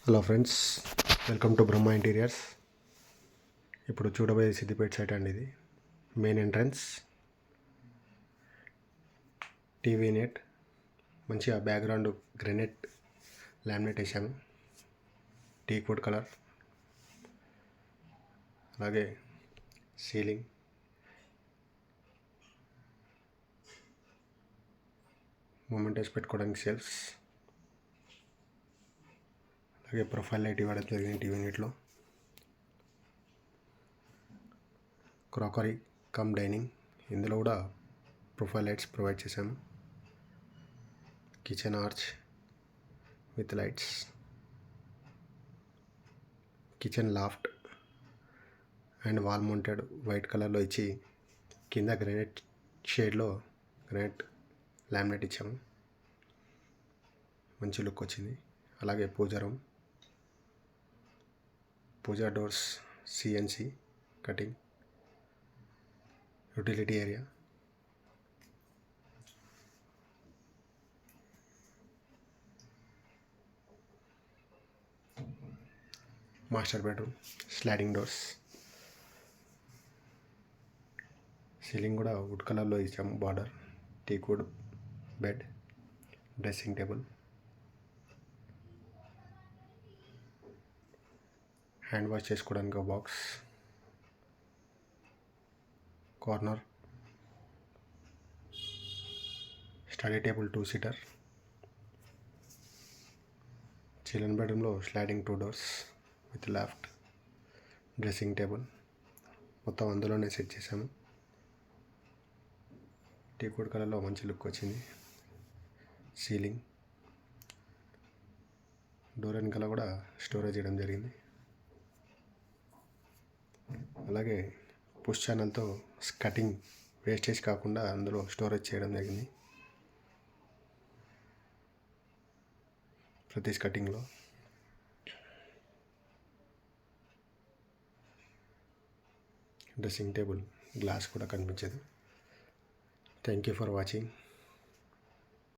Hello friends, welcome to Brahma interiors. ఇప్పుడు చూడబోయే Siddipet site అండి. ఇది మెయిన్ ఎంట్రన్స్, టీవీ నెట్, మంచిగా బ్యాక్గ్రౌండ్ గ్రెనైట్ లామినేట్ వేసాము, టీక్ వుడ్ కలర్. అలాగే సీలింగ్, మొమెంటోస్ పెట్టుకోవడానికి సెల్ఫ్స్, అలాగే ప్రొఫైల్ లైట్ ఇవ్వడం జరిగింది టీవీ నెట్లో. క్రాకరీ కమ్ డైనింగ్, ఇందులో కూడా ప్రొఫైల్ లైట్స్ ప్రొవైడ్ చేశాము. Kitchen arch with lights, kitchen laughed and wall mounted white కలర్లో ఇచ్చి కింద గ్రానైట్ షేడ్లో గ్రానైట్ లామినేట్ ఇచ్చాము. మంచి లుక్ వచ్చింది. అలాగే puja room, puja doors CNC cutting, utility area, master bedroom, sliding doors, ceiling కూడా వుడ్ కలర్లో ఇచ్చాము. Border, teak wood bed, dressing table, hand wash చేసుకోవడానికి ఒక box, corner study table 2 seater, children బెడ్రూమ్లో sliding 2 doors with loft, dressing table మొత్తం అందులోనే set చేశాము. టీకుడ్ కలర్లో మంచి లుక్ వచ్చింది. సీలింగ్, డోర్ వెనకాల కూడా స్టోరేజ్ చేయడం జరిగింది. అలాగే పుష్ ఛానల్తో కటింగ్ వేస్టేజ్ కాకుండా అందులో స్టోరేజ్ చేయడం జరిగింది. ప్రతి కటింగ్లో డ్రెస్సింగ్ టేబుల్ గ్లాస్ కూడా కనిపించదు. Thank you for watching.